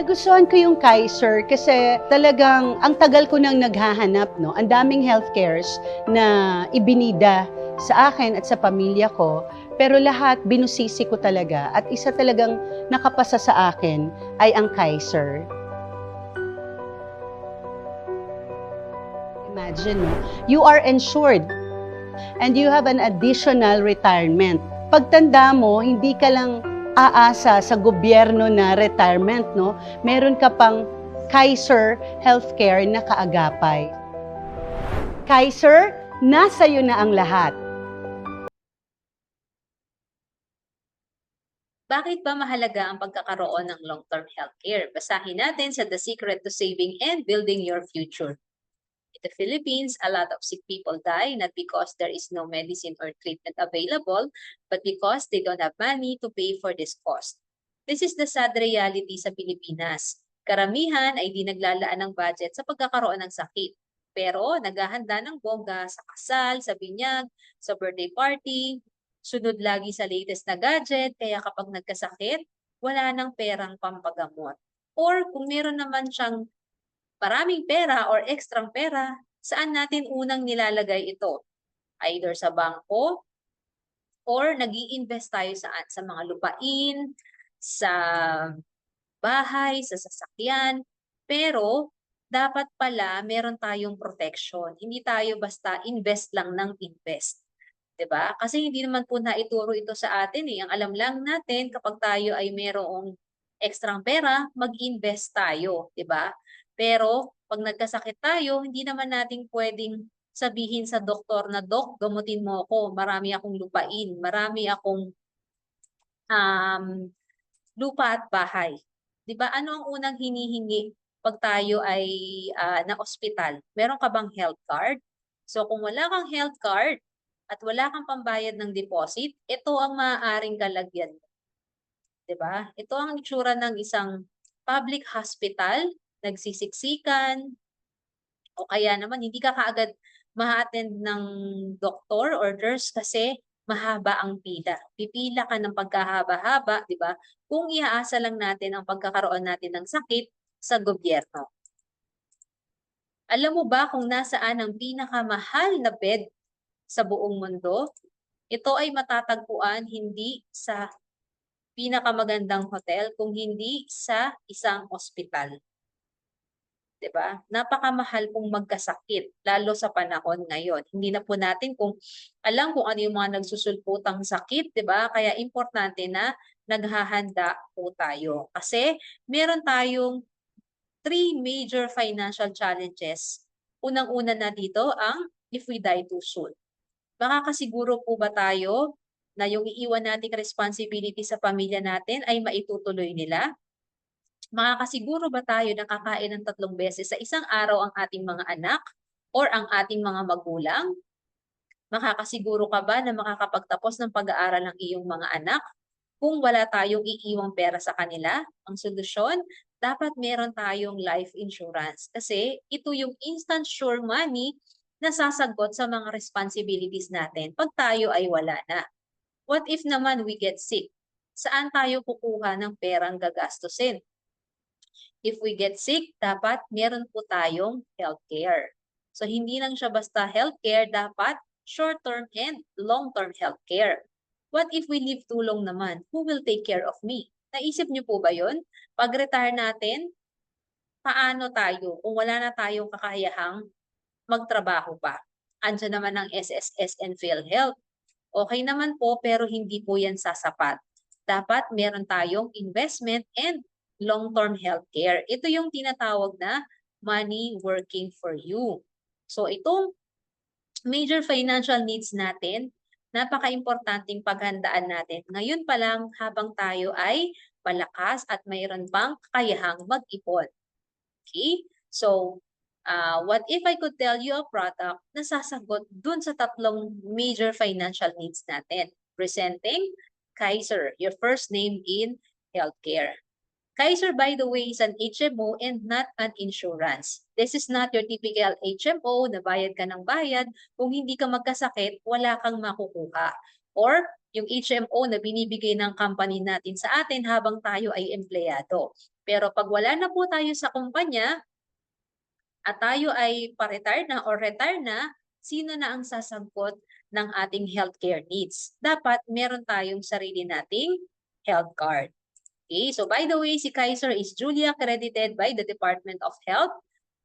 Nagustuhan ko yung Kaiser kasi talagang ang tagal ko nang naghahanap, no? Ang daming healthcares na ibinida sa akin at sa pamilya ko, pero lahat binusisi ko talaga at isa talagang nakapasa sa akin ay ang Kaiser. Imagine, no? You are insured and you have an additional retirement. Pagtanda mo, hindi ka lang aasa sa gobyerno na retirement, no? Meron ka pang Kaiser Healthcare na kaagapay. Kaiser, nasa iyo na ang lahat. Bakit ba mahalaga ang pagkakaroon ng long-term healthcare? Basahin natin sa The Secret to Saving and Building Your Future. In the Philippines, a lot of sick people die not because there is no medicine or treatment available, but because they don't have money to pay for this cost. This is the sad reality sa Pilipinas. Karamihan ay di naglalaan ng budget sa pagkakaroon ng sakit. Pero naghahanda ng bongga sa kasal, sa binyag, sa birthday party, sunod lagi sa latest na gadget, kaya kapag nagkasakit, wala nang perang pampagamot. Or kung meron naman siyang maraming pera or ekstrang pera, saan natin unang nilalagay ito? Either sa bangko or nag-i-invest tayo saan? Sa mga lupain, sa bahay, sa sasakyan. Pero dapat pala meron tayong protection. Hindi tayo basta invest lang ng invest. 'Di ba? Kasi hindi naman po naituro ito sa atin eh. Ang alam lang natin kapag tayo ay merong ekstrang pera, mag-invest tayo, 'di ba? Pero pag nagkasakit tayo, hindi naman natin pwedeng sabihin sa doktor na, "Dok, gamutin mo ako. Marami akong lupain, marami akong um, lupa at bahay." 'Di ba? Ano ang unang hinihingi pag tayo ay na-ospital? Meron ka bang health card? So kung wala kang health card at wala kang pambayad ng deposit, ito ang maaaring kalagyan mo, 'di ba? Ito ang itsura ng isang public hospital, nagsisiksikan, o kaya naman hindi ka kaagad ma-attend ng doktor or nurse kasi mahaba ang pila. Pipila ka ng pagkahaba-haba, 'di ba? Kung iaasa lang natin ang pagkakaroon natin ng sakit sa gobyerno. Alam mo ba kung nasaan ang pinakamahal na bed sa buong mundo? Ito ay matatagpuan hindi sa pinakamagandang hotel, kung hindi sa isang ospital. 'Di ba? Napakamahal kung magkasakit, lalo sa panahon ngayon. Hindi na po natin alam kung ano yung mga nagsusulputang sakit, 'di ba? Kaya importante na naghahanda po tayo. Kasi meron tayong three major financial challenges. Unang-una na dito ang if we die too soon. Makakasiguro po ba tayo na yung iiwan nating responsibility sa pamilya natin ay maitutuloy nila? Makakasiguro ba tayo na kakain ng 3 beses sa isang araw ang ating mga anak or ang ating mga magulang? Makakasiguro ka ba na makakapagtapos ng pag-aaral ng iyong mga anak kung wala tayong iiwang pera sa kanila? Ang solusyon, dapat meron tayong life insurance kasi ito yung instant sure money na sasagot sa mga responsibilities natin pag tayo ay wala na. What if naman we get sick? Saan tayo kukuha ng perang gagastusin? If we get sick, dapat meron po tayong healthcare. So hindi lang siya basta healthcare, dapat short-term and long-term healthcare. What if we live too long naman? Who will take care of me? Naisip niyo po ba yun? Pag-retire natin, paano tayo kung wala na tayong kakayahang magtrabaho pa? Andiyan naman ang SSS and PhilHealth. Okay naman po, pero hindi po yan sasapat. Dapat meron tayong investment and long-term healthcare. Ito yung tinatawag na money working for you. So itong major financial needs natin, napaka-importanting paghandaan natin. Ngayon pa lang habang tayo ay malakas at mayroon pang kakayahang mag-ipon. Okay? So, what if I could tell you a product na sasagot dun sa tatlong major financial needs natin? Presenting Kaiser, your first name in healthcare. Kaiser, by the way, is an HMO and not an insurance. This is not your typical HMO na bayad ka ng bayad. Kung hindi ka magkasakit, wala kang makukuha. Or yung HMO na binibigay ng company natin sa atin habang tayo ay empleyado. Pero pag wala na po tayo sa kumpanya at tayo ay pa-retire na or retire na, sino na ang sasangkot ng ating healthcare needs? Dapat meron tayong sarili nating health card. Okay, so by the way, si Kaiser is duly accredited by the Department of Health,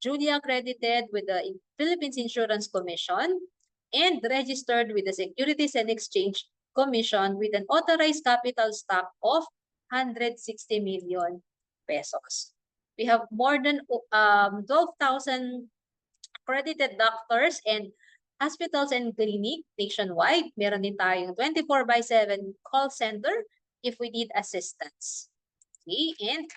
duly accredited with the Philippines Insurance Commission, and registered with the Securities and Exchange Commission with an authorized capital stock of 160 million pesos. We have more than 12,000 accredited doctors and hospitals and clinic nationwide. Meron din tayong 24/7 call center if we need assistance. Okay, and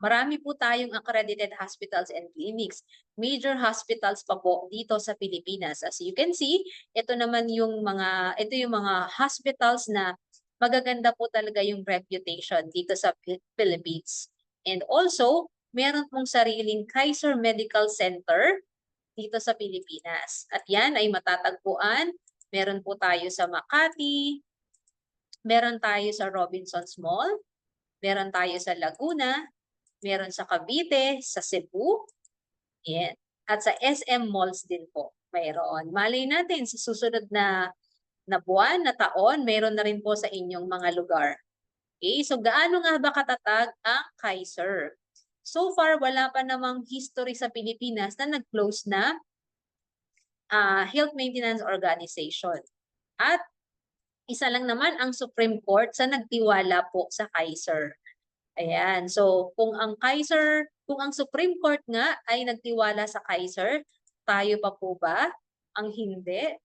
marami po tayong accredited hospitals and clinics. Major hospitals pa po dito sa Pilipinas. As you can see, ito yung mga hospitals na magaganda po talaga yung reputation dito sa Philippines. And also, meron pong sariling Kaiser Medical Center dito sa Pilipinas. At yan ay matatagpuan. Meron po tayo sa Makati, meron tayo sa Robinsons Mall, meron tayo sa Laguna, meron sa Cavite, sa Cebu, yan. At sa SM Malls din po mayroon. Malay natin sa susunod na buwan, na taon, meron na rin po sa inyong mga lugar. Okay, so gaano nga ba katatag ang Kaiser? So far, wala pa namang history sa Pilipinas na nag-close na health maintenance organization. At isa lang naman ang Supreme Court sa nagtiwala po sa Kaiser. Ayan. So, kung ang Supreme Court nga ay nagtiwala sa Kaiser, tayo pa po ba ang hindi?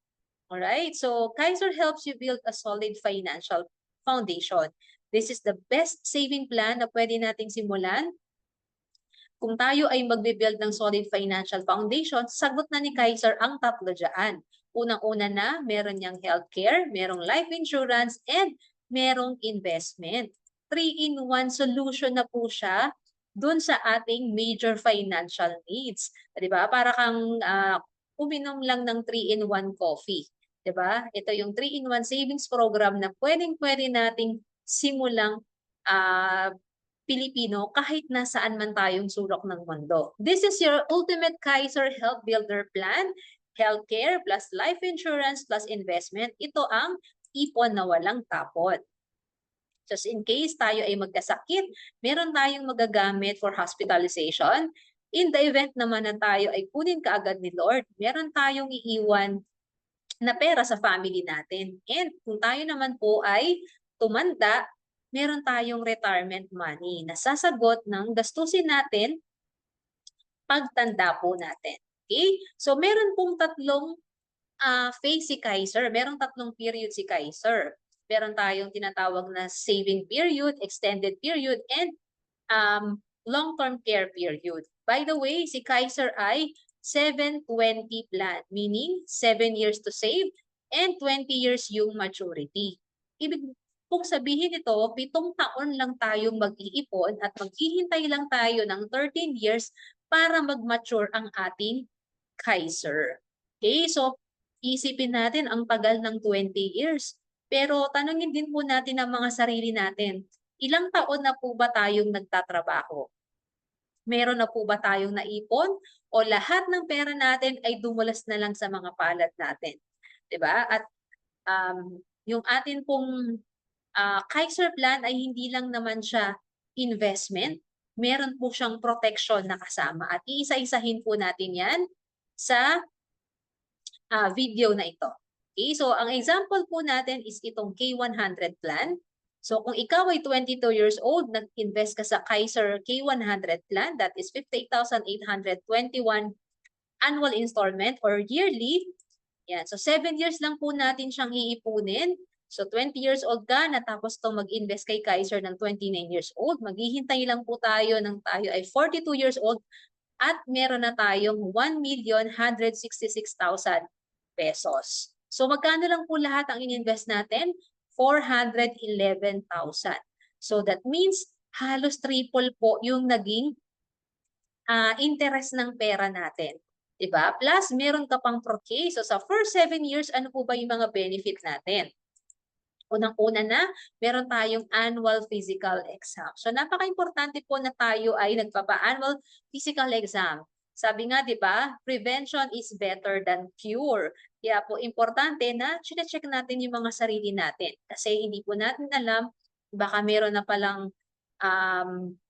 Alright? So, Kaiser helps you build a solid financial foundation. This is the best saving plan na pwede nating simulan. Kung tayo ay magbe-build ng solid financial foundation, sagot na ni Kaiser ang tatlo dyan. Unang-una na, meron niyang healthcare, merong life insurance, and merong investment. 3-in-1 solution na po siya dun sa ating major financial needs. Diba? Para kang uminom lang ng 3-in-1 coffee. Diba? Ito yung 3-in-1 savings program na pwedeng-pwede nating simulang Pilipino kahit nasaan man tayong sulok ng mundo. This is your ultimate Kaiser Health Builder Plan. Healthcare plus life insurance plus investment. Ito ang ipon na walang tapon. Just in case tayo ay magkasakit, meron tayong magagamit for hospitalization. In the event naman na tayo ay kunin kaagad ni Lord, meron tayong iiwan na pera sa family natin. And kung tayo naman po ay tumanda, meron tayong retirement money na sasagot ng gastusin natin pagtanda po natin. Okay? So meron pong tatlong phase si Kaiser. Merong tatlong period si Kaiser. Meron tayong tinatawag na saving period, extended period, and long-term care period. By the way, si Kaiser ay 7-20 plan, meaning 7 years to save and 20 years yung maturity. Ibig kung sabihin ito, 7 taon lang tayong mag-iipon at maghihintay lang tayo ng 13 years para mag-mature ang ating Kaiser. Okay, so isipin natin ang tagal ng 20 years. Pero tanungin din po natin ang mga sarili natin. Ilang taon na po ba tayong nagtatrabaho? Meron na po ba tayong naipon? O lahat ng pera natin ay dumulas na lang sa mga palad natin? 'Di ba? At yung atin pong Kaiser plan ay hindi lang naman siya investment, meron po siyang protection na kasama. At iisa-isahin po natin yan sa video na ito. Okay, so ang example po natin is itong K100 plan. So kung ikaw ay 22 years old, nag-invest ka sa Kaiser K100 plan, that is 58,821 annual installment or yearly. Yan. So 7 years lang po natin siyang iipunin. So 20 years old ka, natapos to mag-invest kay Kaiser ng 29 years old. Maghihintay lang po tayo ng tayo ay 42 years old at meron na tayong 1,166,000 pesos. So magkano lang po lahat ang ininvest natin? 411,000. So that means halos triple po yung naging interest ng pera natin. Diba? Plus, meron ka pang pro-K. So, sa first 7 years, ano po ba yung mga benefit natin? Unang-una na, meron tayong annual physical exam. So, napaka-importante po na tayo ay nagpapa-annual physical exam. Sabi nga, di ba, prevention is better than cure. Kaya po, importante na check natin yung mga sarili natin. Kasi hindi po natin alam, baka meron na palang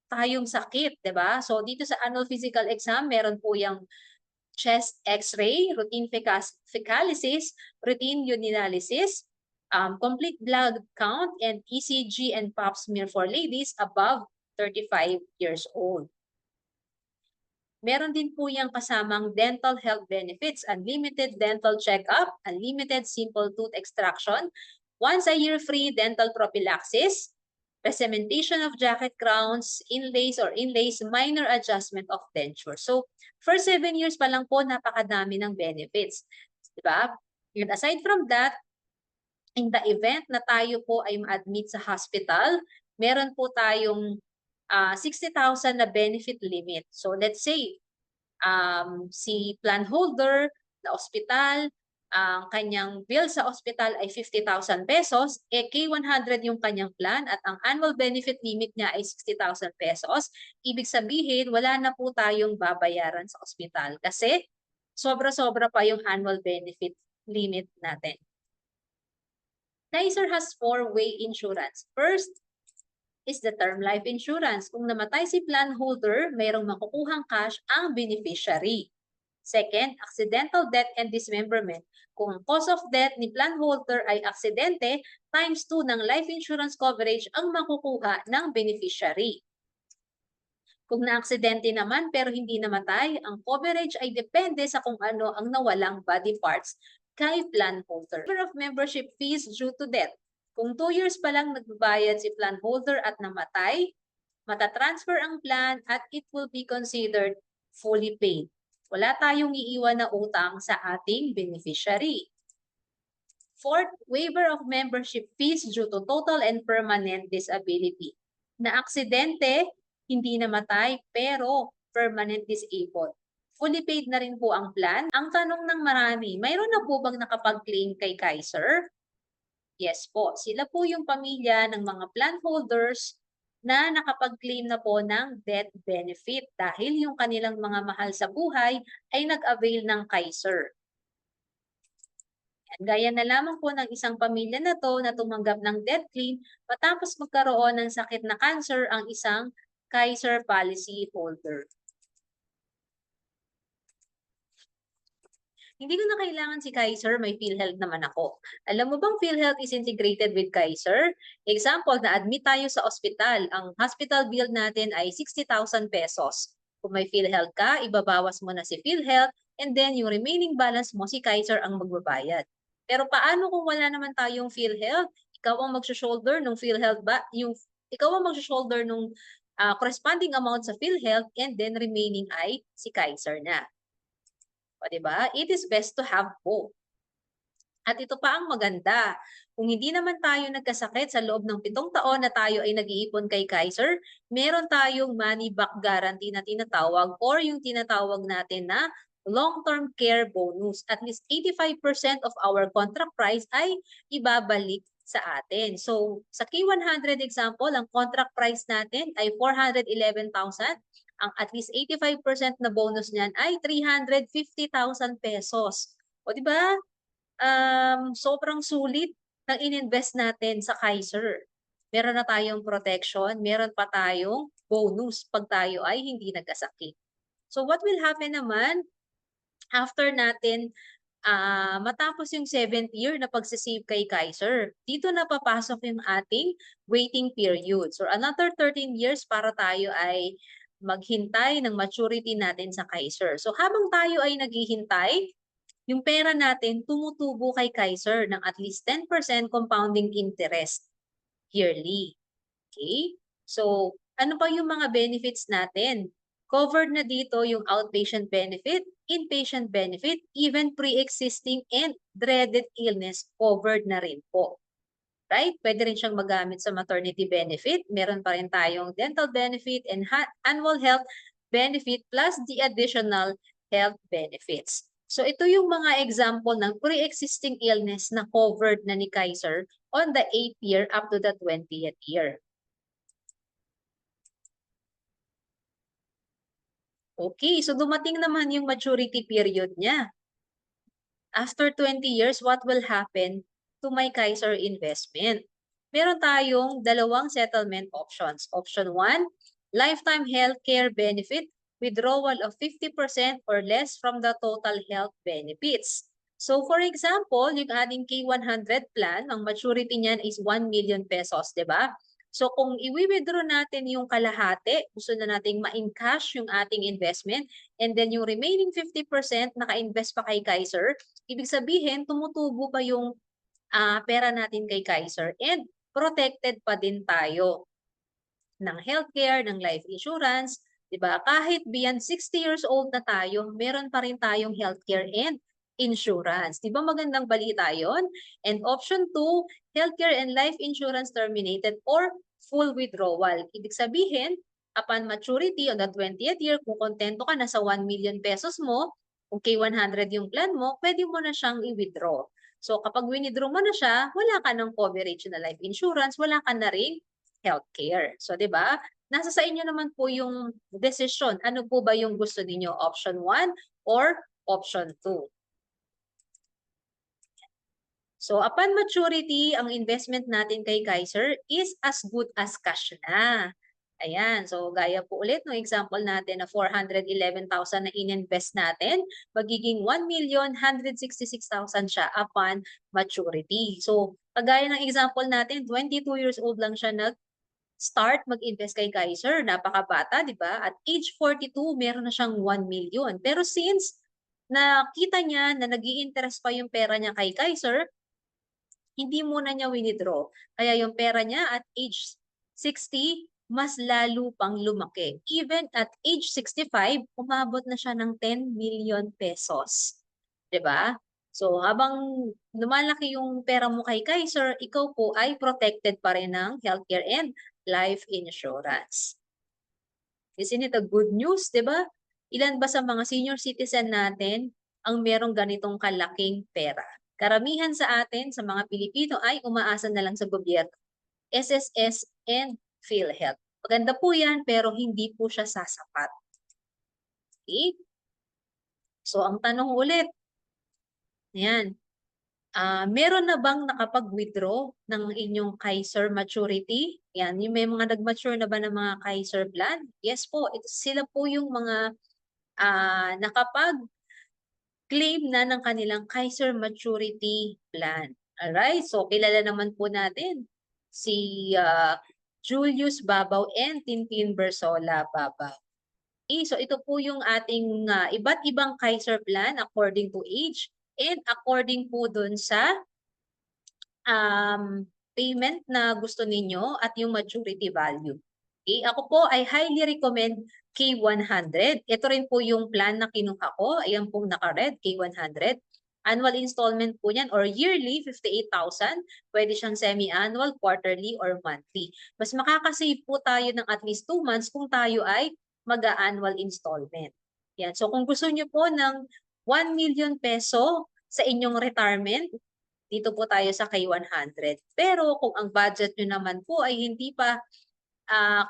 tayong sakit, di ba? So, dito sa annual physical exam, meron po yung chest x-ray, routine fecalysis, routine urinalysis, complete blood count, and ECG and pap smear for ladies above 35 years old. Meron din po yung kasamang dental health benefits, unlimited dental checkup, unlimited simple tooth extraction, once a year free dental prophylaxis, cementation of jacket crowns, inlays, minor adjustment of denture. So, for 7 years pa lang po, napakadami ng benefits. Diba? And aside from that, in the event na tayo po ay ma-admit sa hospital, meron po tayong 60,000 na benefit limit. So, let's say, si plan holder na ospital, ang kanyang bill sa ospital ay 50,000 pesos, K100 yung kanyang plan at ang annual benefit limit niya ay 60,000 pesos. Ibig sabihin, wala na po tayong babayaran sa ospital kasi sobra-sobra pa yung annual benefit limit natin. Kaiser has 4-way insurance. First is the term life insurance. Kung namatay si plan holder, mayroong makukuhang cash ang beneficiary. Second, accidental death and dismemberment. Kung ang cause of death ni plan holder ay aksidente, times 2 ng life insurance coverage ang makukuha ng beneficiary. Kung na-aksidente naman pero hindi namatay, ang coverage ay depende sa kung ano ang nawalang body parts kay plan holder. Number of membership fees due to death. Kung 2 years pa lang nagbabayad si plan holder at namatay, matatransfer ang plan at it will be considered fully paid. Wala tayong iiwan na utang sa ating beneficiary. Fourth, waiver of membership fees due to total and permanent disability. Na aksidente, hindi namatay, pero permanent disabled. Fully paid na rin po ang plan. Ang tanong ng marami, mayroon na po bang nakapag-claim kay Kaiser? Yes po, sila po yung pamilya ng mga plan holders na nakapag-claim na po ng death benefit dahil yung kanilang mga mahal sa buhay ay nag-avail ng Kaiser. Gaya na lamang po ng isang pamilya na to na tumanggap ng death claim matapos magkaroon ng sakit na cancer ang isang Kaiser policy holder. Hindi ko na kailangan si Kaiser, may PhilHealth naman ako. Alam mo bang PhilHealth is integrated with Kaiser? Example, na-admit tayo sa ospital. Ang hospital bill natin ay 60,000 pesos. Kung may PhilHealth ka, ibabawas mo na si PhilHealth and then yung remaining balance mo, si Kaiser ang magbabayad. Pero paano kung wala naman tayong PhilHealth? Ikaw ang mag-shoulder nung PhilHealth ba? Ikaw ang mag-shoulder nung corresponding amount sa PhilHealth and then remaining ay si Kaiser na. O, diba? It is best to have both. At ito pa ang maganda. Kung hindi naman tayo nagkasakit sa loob ng 7 taon na tayo ay nag-iipon kay Kaiser, meron tayong money back guarantee na tinatawag or yung tinatawag natin na long-term care bonus. At least 85% of our contract price ay ibabalik sa atin. So, sa K100 example, ang contract price natin ay 411,000. Ang at least 85% na bonus niyan ay 350,000 pesos. O di ba? Sobrang sulit ng ininvest natin sa Kaiser. Meron na tayong protection, meron pa tayong bonus pag tayo ay hindi nagkasakit. So what will happen naman after natin matapos yung 7th year na pagsisave kay Kaiser? Dito na papasok yung ating waiting period. So another 13 years para tayo ay maghintay ng maturity natin sa Kaiser. So habang tayo ay naghihintay, yung pera natin tumutubo kay Kaiser ng at least 10% compounding interest yearly. Okay? So, ano pa yung mga benefits natin? Covered na dito yung outpatient benefit, inpatient benefit, even pre-existing and dreaded illness covered na rin po. Right? Pwede rin siyang magamit sa maternity benefit. Meron pa rin tayong dental benefit and annual health benefit plus the additional health benefits. So ito yung mga example ng pre-existing illness na covered na ni Kaiser on the 8th year up to the 20th year. Okay, so dumating naman yung maturity period niya. After 20 years, what will happen to my Kaiser investment? Meron tayong dalawang settlement options. Option 1, lifetime healthcare benefit, withdrawal of 50% or less from the total health benefits. So for example, yung ating K100 plan, ang maturity niyan is 1 million pesos, di ba? So kung i-withdraw natin yung kalahati, gusto na nating ma-encash yung ating investment, and then yung remaining 50% naka-invest pa kay Kaiser, ibig sabihin tumutubo pa yung pera natin kay Kaiser and protected pa din tayo ng healthcare, ng life insurance, 'di ba? Kahit beyond 60 years old na tayo, meron pa rin tayong healthcare and insurance. 'Di ba magandang balita 'yon? And option 2, healthcare and life insurance terminated or full withdrawal. Ibig sabihin, upon maturity on the 20th year, kung kontento ka na sa 1 million pesos mo, kung K100 yung plan mo, pwede mo na siyang i-withdraw. So kapag winidraw mo na siya, wala ka ng coverage na life insurance, wala ka na ring healthcare. So 'di ba? Nasa sa inyo naman po yung desisyon. Ano po ba yung gusto niyo? Option 1 or option 2? So upon maturity, ang investment natin kay Kaiser is as good as cash na. Ayan, so gaya po ulit ng example natin na 411,000 na ininvest natin, magiging 1,166,000 siya upon maturity. So kagaya ng example natin, 22 years old lang siya start mag-invest kay Kaiser, napakabata, di ba? At age 42, meron na siyang 1 million. Pero since nakita niya na nag-i-interest pa yung pera niya kay Kaiser, hindi muna niya winidraw. Kaya yung pera niya at age 60, mas lalo pang lumaki. Even at age 65, umabot na siya ng 10 million pesos. 'Di ba? So habang lumalaki yung pera mo kay Kaiser, ikaw po ay protected pa rin ng healthcare and life insurance. Isn't it a good news, 'di ba? Ilan ba sa mga senior citizen natin ang merong ganitong kalaking pera? Karamihan sa atin, sa mga Pilipino, ay umaasa na lang sa gobyerno, SSS and PhilHealth. Maganda po yan, pero hindi po siya sasapat. Okay? So, ang tanong ulit, yan, meron na bang nakapag-withdraw ng inyong Kaiser maturity? Yan, yung may mga nag-mature na ba ng mga Kaiser plan? Yes po, sila po yung mga nakapag-claim na ng kanilang Kaiser maturity plan. Alright, so kilala naman po natin si Julius Babaw and Tintin Bersola Babaw. Okay, so ito po yung ating iba't ibang Kaiser plan according to age and according po dun sa payment na gusto ninyo at yung maturity value. Okay, ako po ay highly recommend K100. Ito rin po yung plan na kinuha ko. Ayan pong naka-red, K100. Annual installment po niyan or yearly, 58,000. Pwede siyang semi-annual, quarterly, or monthly. Mas makakasave po tayo ng at least 2 months kung tayo ay mag-annual installment. Yan. So kung gusto niyo po ng 1 million peso sa inyong retirement, dito po tayo sa K100. Pero kung ang budget nyo naman po ay hindi pa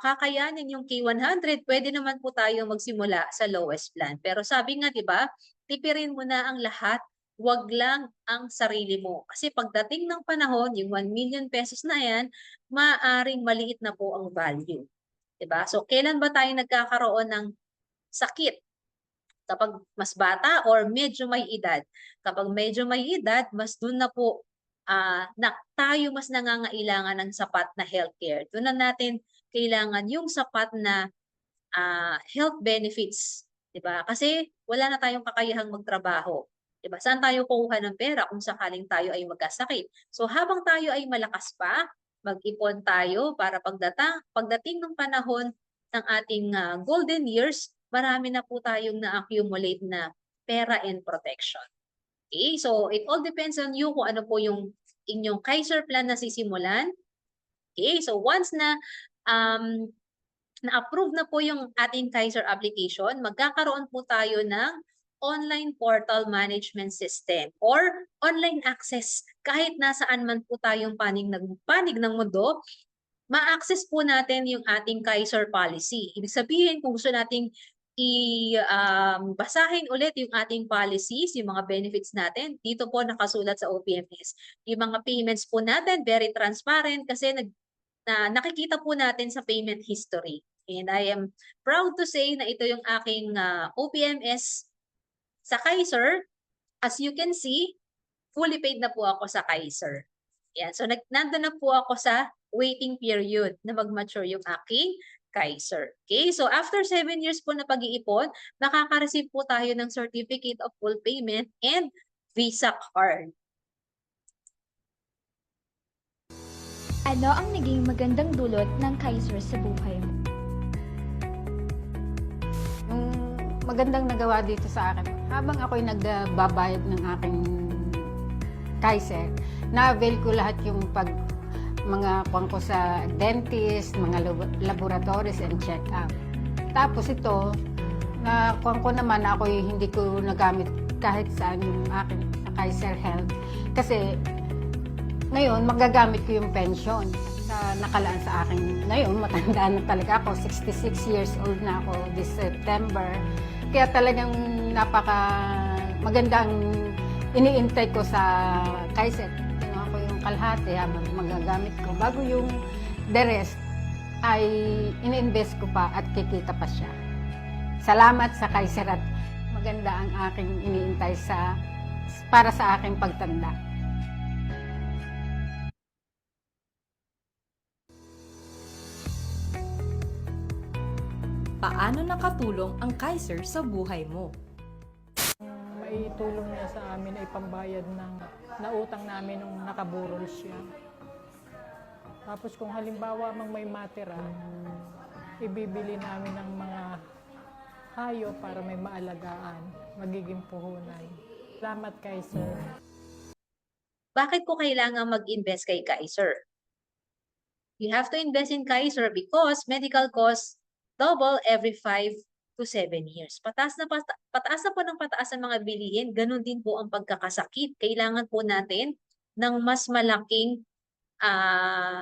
kakayanin yung K100, pwede naman po tayo magsimula sa lowest plan. Pero sabi nga, di ba, tipirin mo na ang lahat, wag lang ang sarili mo. Kasi pagdating ng panahon, yung 1 million pesos na yan, maaring maliit na po ang value. Diba? So, kailan ba tayo nagkakaroon ng sakit? Kapag mas bata or medyo may edad. Kapag medyo may edad, mas dun na po na tayo mas nangangailangan ng sapat na healthcare. Doon na natin kailangan yung sapat na health benefits, 'di ba? Kasi wala na tayong kakayahang magtrabaho. 'Di ba? Saan tayo kukuha ng pera kung sakaling tayo ay magkasakit? So habang tayo ay malakas pa, mag-ipon tayo para pagdating ng panahon ng ating golden years, marami na po tayong na-accumulate na pera and protection. Okay? So it all depends on you kung ano po yung inyong Kaiser plan na sisimulan. Okay? So once na na-approve na po yung ating Kaiser application, magkakaroon po tayo ng online portal management system or online access. Kahit nasaan man po tayong panig ng mundo, ma-access po natin yung ating Kaiser policy. Ibig sabihin, kung gusto nating basahin ulit yung ating policies, yung mga benefits natin, dito po nakasulat sa OPMS. Yung mga payments po natin, very transparent kasi nakikita po natin sa payment history. And I am proud to say na ito yung aking OPMS sa Kaiser. As you can see, fully paid na po ako sa Kaiser. Yan. So, nandun na po ako sa waiting period na mag-mature yung aking Kaiser. Okay? So, after 7 years po na pag-iipon, makaka-receive po tayo ng Certificate of Full Payment and Visa card. Ano ang naging magandang dulot ng Kaiser sa buhay mo? Yung magandang nagawa dito sa akin, habang ako'y nagbabayad ng aking Kaiser, na-avail ko lahat yung mga kuwan ko sa dentist, mga laboratories and check-up. Tapos ito, na kuwan ko naman, ako'y hindi ko nagamit kahit saan yung aking Kaiser Health. Kasi ngayon, magagamit ko yung pension sa nakalaan sa akin. Ngayon, matanda na talaga ako. 66 years old na ako this September. Kaya talagang magandang iniintay ko sa Kaiser. Kinuha ko yung kalahati habang magagamit ko. Bago yung the rest, ay ini-invest ko pa at kikita pa siya. Salamat sa Kaiser at maganda ang aking iniintay para sa aking pagtanda. Paano nakatulong ang Kaiser sa buhay mo? May tulong niya sa amin ay pambayad ng nautang namin nung nakaburol siya. Tapos kung halimbawa may matira, ibibili namin ng mga hayo para may maalagaan, magiging puhunan. Salamat Kaiser. Bakit ko kailangan mag-invest kay Kaiser? You have to invest in Kaiser because medical costs double every 5 to 7 years. Pataas na po ng pataas ang mga bilihin, ganun din po ang pagkakasakit. Kailangan po natin ng mas malaking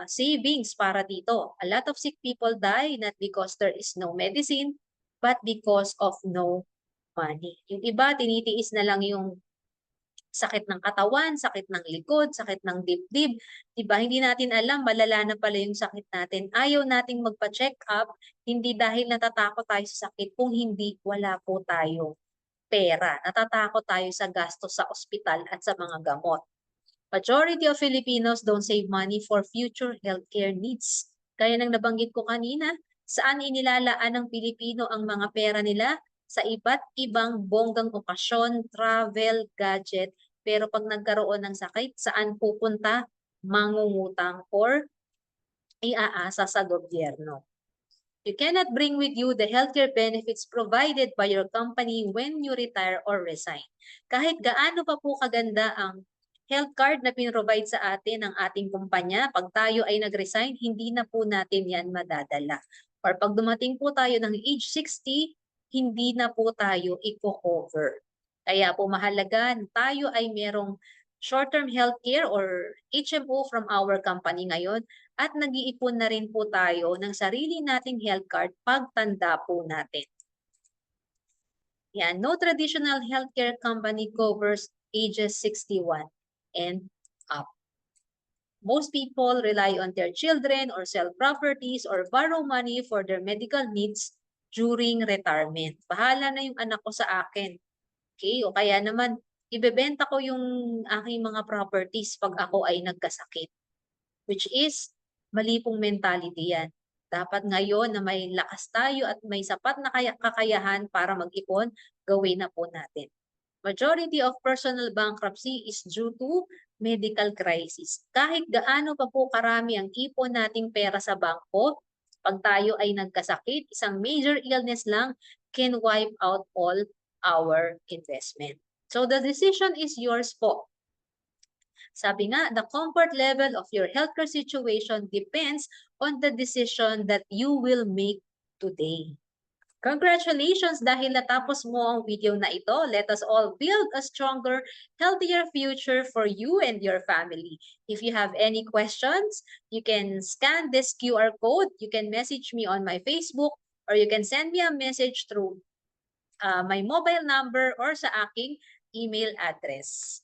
savings para dito. A lot of sick people die not because there is no medicine, but because of no money. Yung iba, tinitiis na lang yung sakit ng katawan, sakit ng likod, sakit ng dibdib. Diba? Hindi natin alam, malala na pala yung sakit natin. Ayaw nating magpa-check up, hindi dahil natatakot tayo sa sakit, kung hindi, wala po tayo pera. Natatakot tayo sa gastos sa ospital at sa mga gamot. Majority of Filipinos don't save money for future healthcare needs. Kaya nang nabanggit ko kanina, saan inilalaan ng Pilipino ang mga pera nila? Sa iba't ibang bonggang okasyon, travel, gadget. Pero pag nagkaroon ng sakit, saan pupunta? Mangungutang or iaasa sa gobyerno. You cannot bring with you the healthcare benefits provided by your company when you retire or resign. Kahit gaano pa po kaganda ang health card na pinrovide sa atin ng ating kumpanya, pag tayo ay nag-resign, hindi na po natin yan madadala. Or pag dumating po tayo ng age 60, hindi na po tayo i-cover. Kaya po mahalaga tayo ay merong short-term healthcare or HMO from our company ngayon at nag-iipon na rin po tayo ng sarili nating health card pagtanda po natin. Yan, no traditional healthcare company covers ages 61 and up. Most people rely on their children or sell properties or borrow money for their medical needs during retirement. Bahala na yung anak ko sa akin. Okay? O kaya naman, ibebenta ko yung aking mga properties pag ako ay nagkasakit. Which is, mali pong mentality yan. Dapat ngayon na may lakas tayo at may sapat na kakayahan para mag-ipon, gawin na po natin. Majority of personal bankruptcy is due to medical crisis. Kahit gaano pa po karami ang ipon nating pera sa bangko, pag tayo ay nagkasakit, isang major illness lang can wipe out all our investment. So the decision is yours po. Sabi nga, the comfort level of your healthcare situation depends on the decision that you will make today. Congratulations dahil natapos mo ang video na ito. Let us all build a stronger, healthier future for you and your family. If you have any questions, you can scan this QR code. You can message me on my Facebook or you can send me a message through my mobile number or sa aking email address.